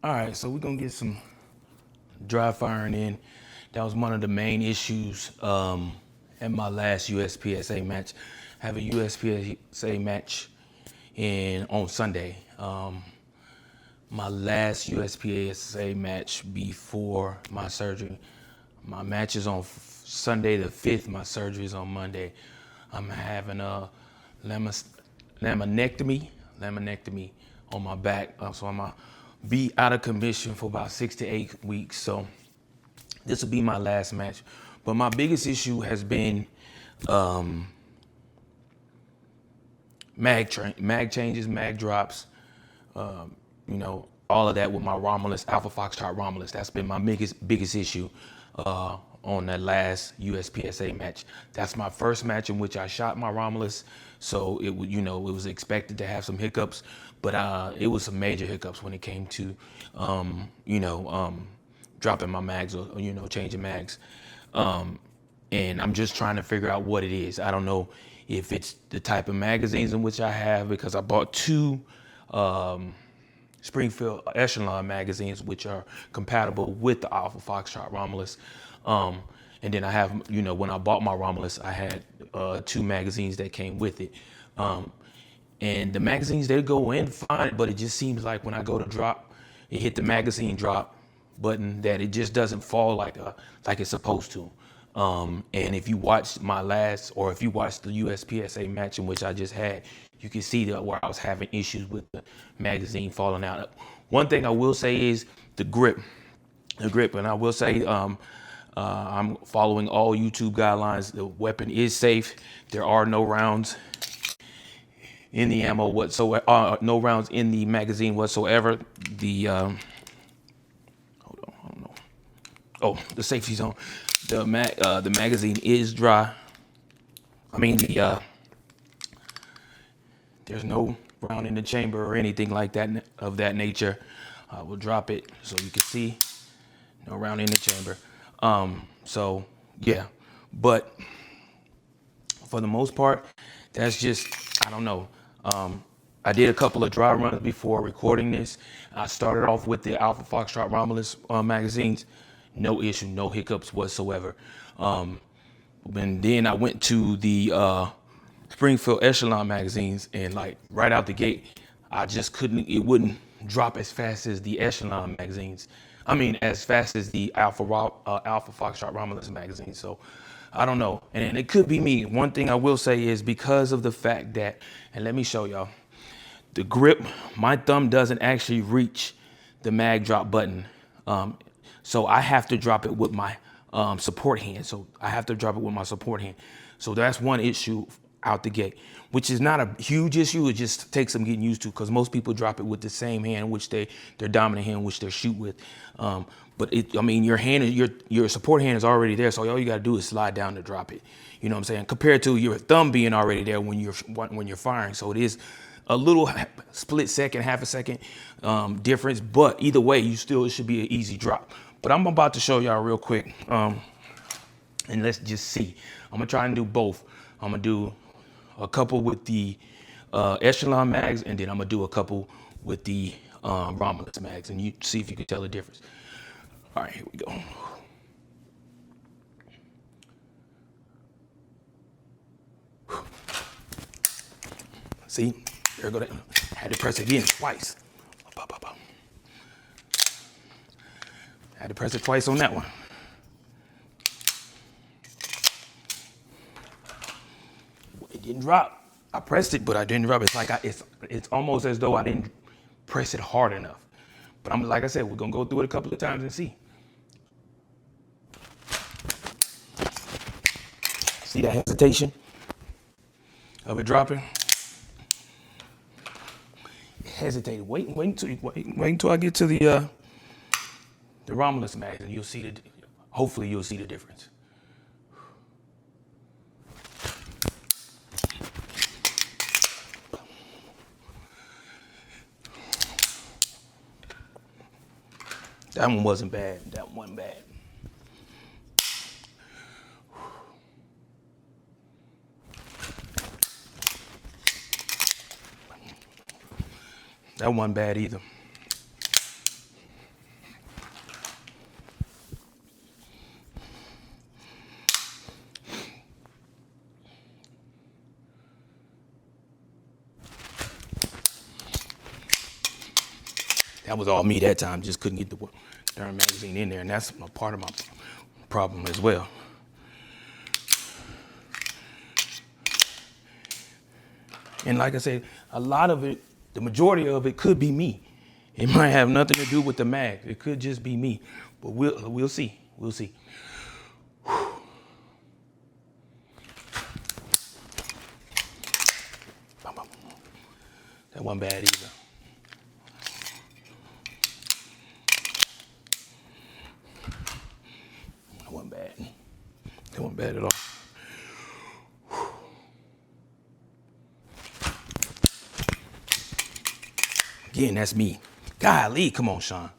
All right, so we're gonna get some dry firing in. That was one of the main issues at my last USPSA match. I have a USPSA match on Sunday. My last USPSA match before my surgery. My match is on Sunday the 5th. My surgery is on Monday. I'm having a laminectomy on my back. So I'm gonna be out of commission for about 6 to 8 weeks. So this will be my last match. But my biggest issue has been mag changes, mag drops, all of that with my Romulus, Alpha Foxtrot Romulus. That's been my biggest issue on that last USPSA match. That's my first match in which I shot my Romulus, so it was expected to have some hiccups, but it was some major hiccups when it came to dropping my mags or changing mags. And I'm just trying to figure out what it is. I don't know if it's the type of magazines in which I have, because I bought two Springfield Echelon magazines, which are compatible with the Alpha Foxtrot Romulus. And then I have, when I bought my Romulus, I had two magazines that came with it. And the magazines, they go in fine, but it just seems like when I go to drop, it hit the magazine drop button, that it just doesn't fall like it's supposed to. And if you watched if you watched the USPSA match in which I just had, you can see that where I was having issues with the magazine falling out. One thing I will say is the grip, and I will say I'm following all YouTube guidelines. The weapon is safe. There are no rounds in the ammo whatsoever, no rounds in the magazine whatsoever. Hold on, I don't know. Oh, the safety zone. The magazine is dry. I mean, there's no round in the chamber or anything like that of that nature. I will drop it so you can see no round in the chamber. So yeah, but for the most part, that's just, I don't know. I did a couple of dry runs before recording this. I started off with the Alpha Foxtrot Romulus magazines. No issue, no hiccups whatsoever. And then I went to the Springfield Echelon magazines, and like right out the gate, I just it wouldn't drop as fast as the Echelon magazines. I mean, as fast as the Alpha Foxtrot Romulus magazine. So I don't know. And it could be me. One thing I will say is because of the fact that, and let me show y'all, the grip, my thumb doesn't actually reach the mag drop button. So I have to drop it with my support hand. So that's one issue out the gate, which is not a huge issue. It just takes some getting used to, because most people drop it with the same hand, which their dominant hand, which they shoot with. But your support hand is already there. So all you got to do is slide down to drop it. You know what I'm saying? Compared to your thumb being already there when you're firing. So it is a little split second, half a second difference. But either way, it should be an easy drop. But I'm about to show y'all real quick. And let's just see. I'm gonna try and do both. I'm gonna do a couple with the Echelon mags, and then I'm gonna do a couple with the Romulus mags, and you see if you can tell the difference. All right, here we go. See, there go that. Had to press it again twice. Had to press it twice on that one. It didn't drop. I pressed it, but I didn't drop it. It's like it's almost as though I didn't press it hard enough. But like I said, we're gonna go through it a couple of times and see. See that hesitation of it dropping? Hesitated. Wait until I get to the Romulus mag, and hopefully you'll see the difference. That one wasn't bad. That one wasn't bad. That wasn't bad either. That was all me that time. Just couldn't get the darn magazine in there, and that's a part of my problem as well. And like I said, a lot of it, the majority of it could be me. It might have nothing to do with the mag. It could just be me, but we'll see. We'll see. That wasn't bad either. That wasn't bad. That wasn't bad at all. Again, that's me. Golly, come on, Sean.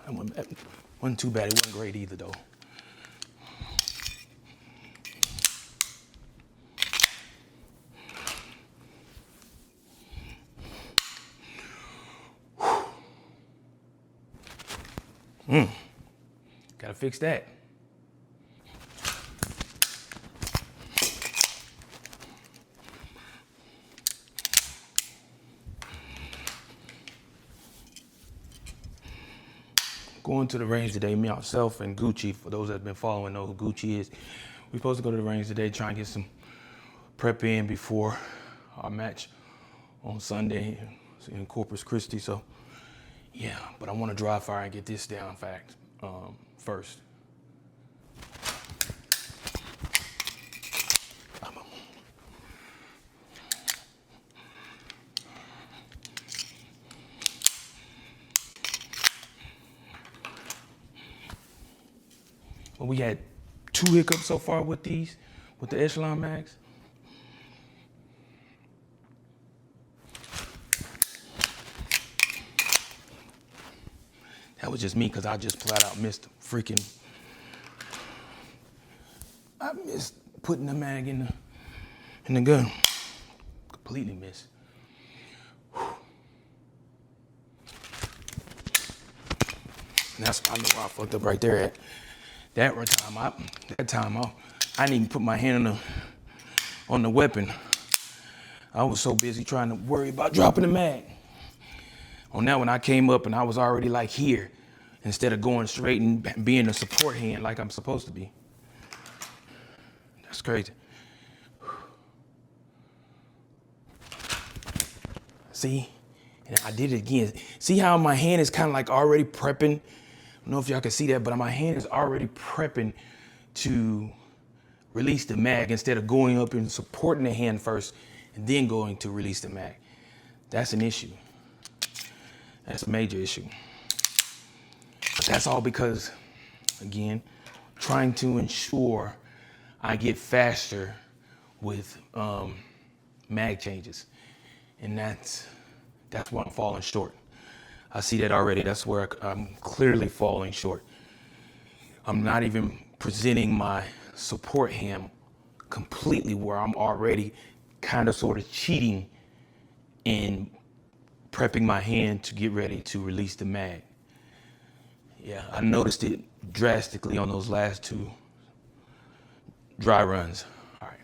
That wasn't too bad. It wasn't great either, though. Gotta fix that. Going to the range today, myself and Gucci, for those that have been following know who Gucci is. We're supposed to go to the range today, try and get some prep in before our match on Sunday in Corpus Christi. So yeah, but I want to dry fire and get this down first. Well, we had 2 hiccups so far with the Echelon mags. That was just me because I just flat out missed I missed putting the mag in the gun. Completely missed. And that's, I know where I fucked up right there at. That time I didn't even put my hand on the weapon. I was so busy trying to worry about dropping the mag. On that one, I came up and I was already like here, instead of going straight and being a support hand like I'm supposed to be. That's crazy. See, and I did it again. See how my hand is kind of like already prepping? I don't know if y'all can see that, but my hand is already prepping to release the mag instead of going up and supporting the hand first and then going to release the mag. That's an issue. That's a major issue. But that's all because, again, trying to ensure I get faster with mag changes. And that's where I'm falling short. I see that already. That's where I'm clearly falling short. I'm not even presenting my support hand completely, where I'm already kind of sort of cheating and prepping my hand to get ready to release the mag. Yeah, I noticed it drastically on those last 2 dry runs. All right.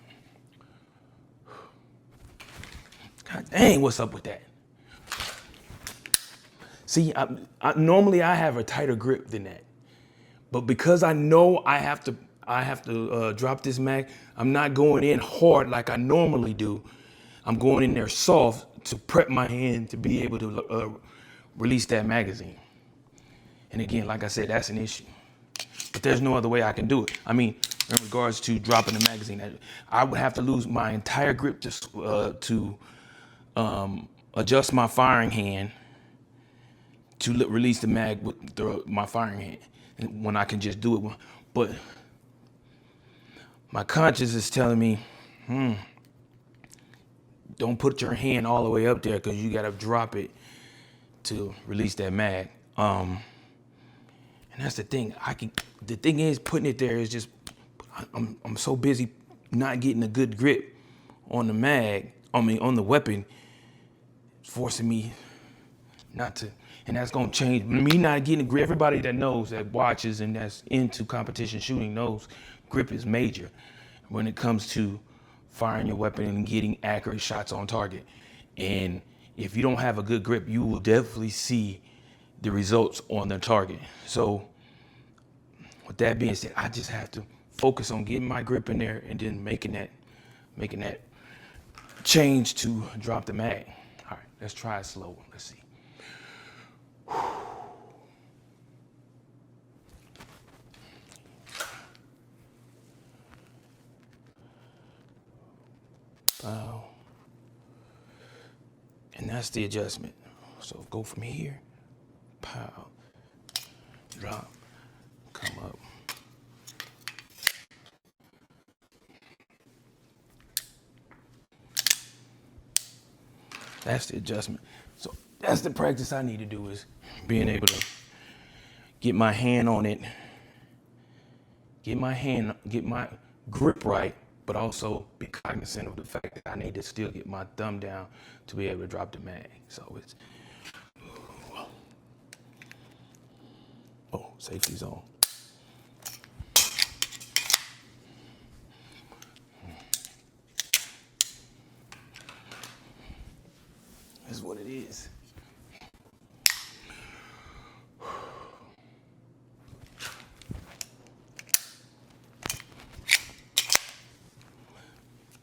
God dang, what's up with that? See, normally I have a tighter grip than that, but because I know I have to drop this mag, I'm not going in hard like I normally do. I'm going in there soft to prep my hand to be able to release that magazine. And again, like I said, that's an issue. But there's no other way I can do it. I mean, in regards to dropping the magazine, I would have to lose my entire grip to adjust my firing hand to release the mag with my firing hand, and when I can just do it. But my conscience is telling me, don't put your hand all the way up there because you got to drop it to release that mag. And that's the thing. The thing is, putting it there is just, I'm so busy not getting a good grip on the mag, on the weapon, forcing me not to. And that's gonna change. Me not getting a grip, everybody that knows, that watches and that's into competition shooting knows grip is major when it comes to firing your weapon and getting accurate shots on target. And if you don't have a good grip, you will definitely see the results on the target. So with that being said, I just have to focus on getting my grip in there and then making that change to drop the mag. All right, let's try it slow. Let's see. Pow. And that's the adjustment. So go from here, pow, drop, come up. That's the adjustment. So that's the practice I need to do, is being able to get my hand on it, get my grip right, but also be cognizant of the fact that I need to still get my thumb down to be able to drop the mag. So it's, oh, safety zone. That's what it is.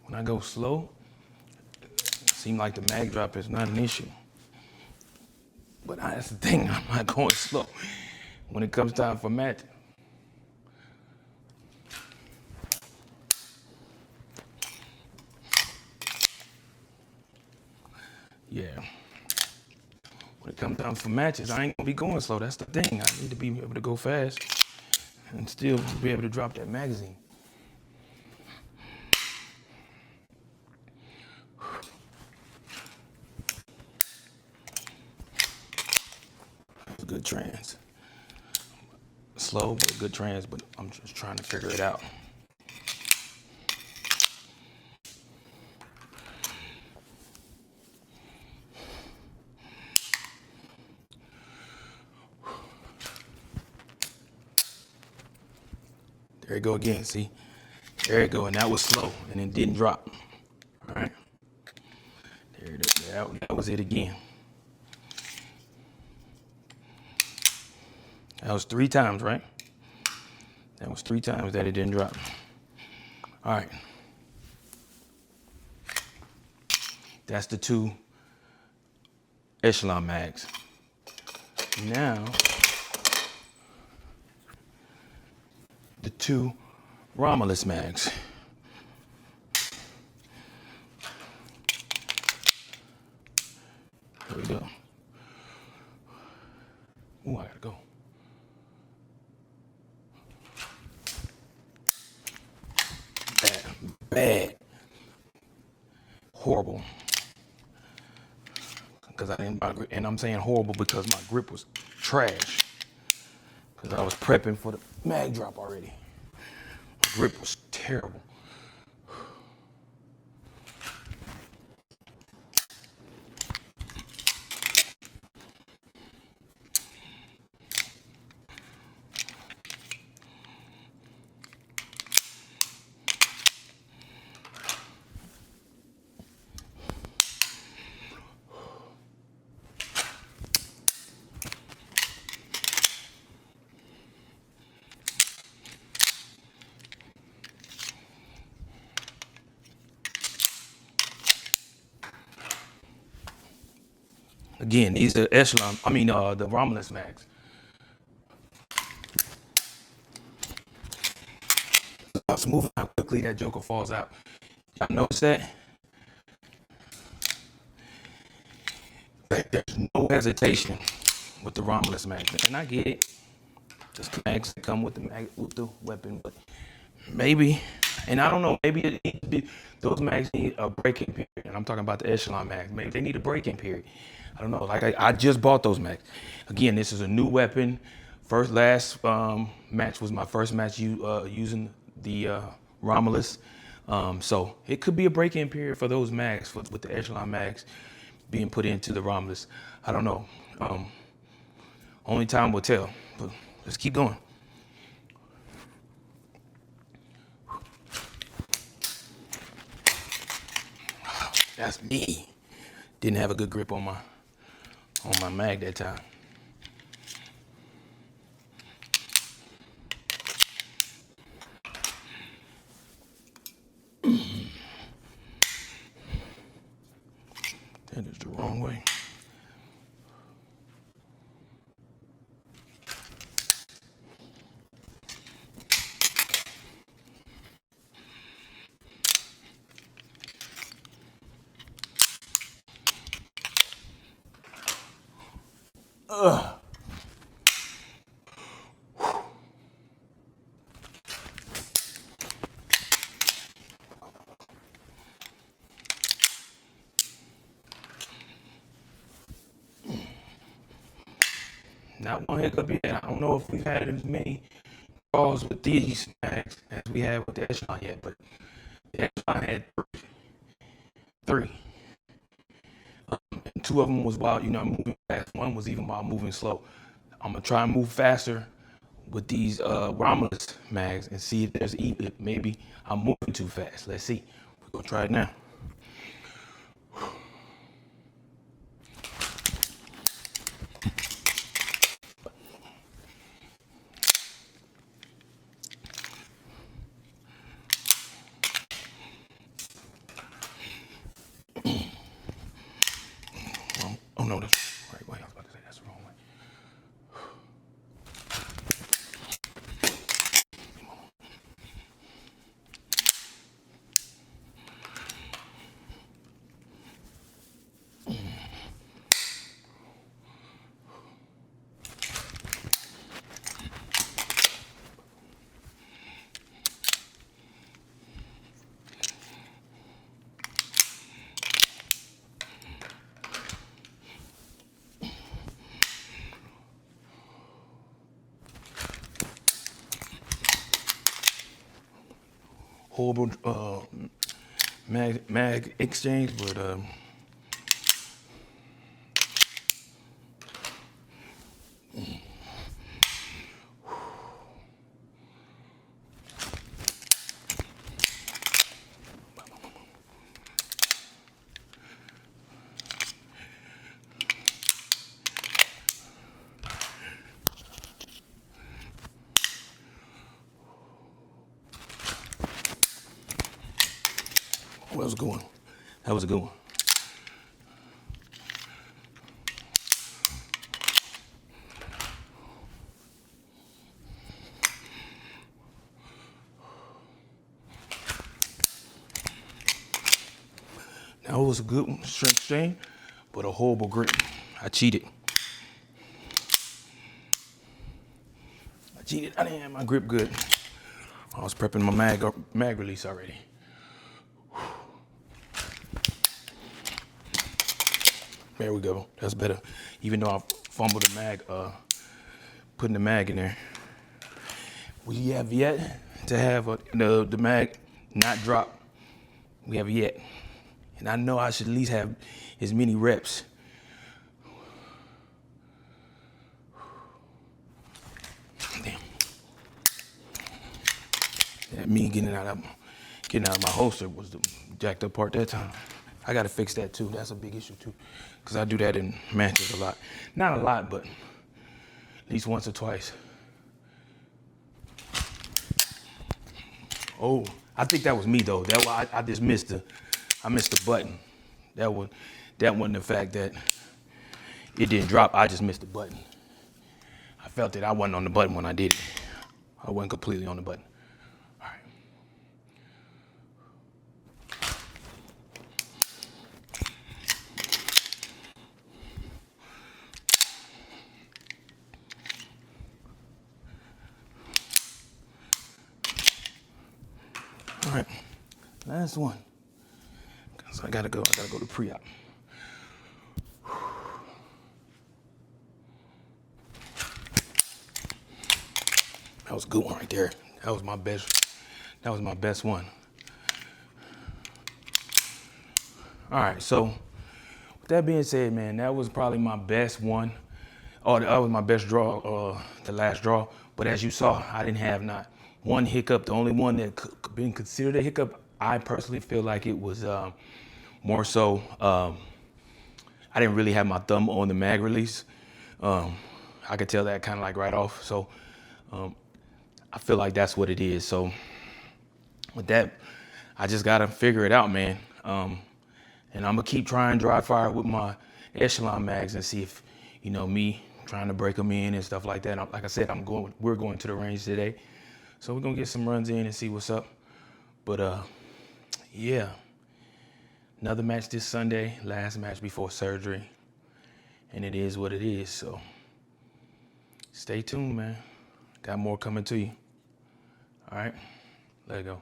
When I go slow, it seems like the mag drop is not an issue. But that's the thing, I'm not going slow. When it comes time for match, yeah. When it comes time for matches, I ain't gonna be going slow. That's the thing. I need to be able to go fast and still be able to drop that magazine. Good trans. Slow, but good trans, but I'm just trying to figure it out. There you go again, see? There you go, and that was slow, and it didn't drop. All right. There it is. That was it again. That was 3 times, right? That was 3 times that it didn't drop. All right. That's the 2 echelon mags. Now, the 2 Romulus mags. Here we go. Ooh, I gotta go. Bad. Horrible. Because I didn't, and I'm saying horrible because my grip was trash. Because I was prepping for the mag drop already. My grip was terrible. Again, these are the Romulus mags. How smooth, how quickly that joker falls out. Y'all notice that? There's no hesitation with the Romulus mags. And I get it. Just the mags that come with the weapon, but maybe, and I don't know, maybe it needs to be, those mags need a breaking period. And I'm talking about the echelon mags. Maybe they need a breaking period. I don't know. Like I just bought those mags. Again, this is a new weapon. Last match was my first match using the Romulus. So it could be a break-in period for those mags with the echelon mags being put into the Romulus. I don't know. Only time will tell. But let's keep going. That's me. Didn't have a good grip on my mag that time. That is the wrong way. Not one hiccup yet. I don't know if we've had as many calls with these mags as we had with the echelon yet, but the echelon had three. Two of them was while moving fast. One was even while moving slow. I'm gonna try and move faster with these Romulus mags and see if maybe I'm moving too fast. Let's see. We're gonna try it now. Oh no, that's the right way. I was about to say that's the wrong way. Horrible mag exchange, but that was a good one. That was a good one. That was a good one, strength strain, but a horrible grip. I cheated. I didn't have my grip good. I was prepping my mag release already. There we go. That's better. Even though I fumbled the mag, putting the mag in there. We have yet to have the mag not drop. We have yet. And I know I should at least have as many reps. Damn. Yeah, me getting out of my holster was the jacked up part that time. I gotta fix that too. That's a big issue too. Cause I do that in matches a lot. Not a lot, but at least once or twice. Oh, I think that was me though. I just missed the button. That wasn't the fact that it didn't drop. I just missed the button. I felt that I wasn't on the button when I did it. I wasn't completely on the button. All right. All right, last one. So I gotta go to pre-op. That was a good one right there. That was my best one. All right, so with that being said, man, that was probably my best one. Oh, that was my best draw, the last draw. But as you saw, I didn't have not one hiccup. The only one that could been considered a hiccup, I personally feel like it was more so I didn't really have my thumb on the mag release. I could tell that kind of like right off. So I feel like that's what it is. So with that, I just gotta figure it out, man. And I'm gonna keep trying dry fire with my echelon mags and see if, me trying to break them in and stuff like that. Like I said, we're going to the range today, so we're gonna get some runs in and see what's up. But yeah, another match this Sunday, last match before surgery, and it is what it is. So stay tuned, man. Got more coming to you. All right, let it go.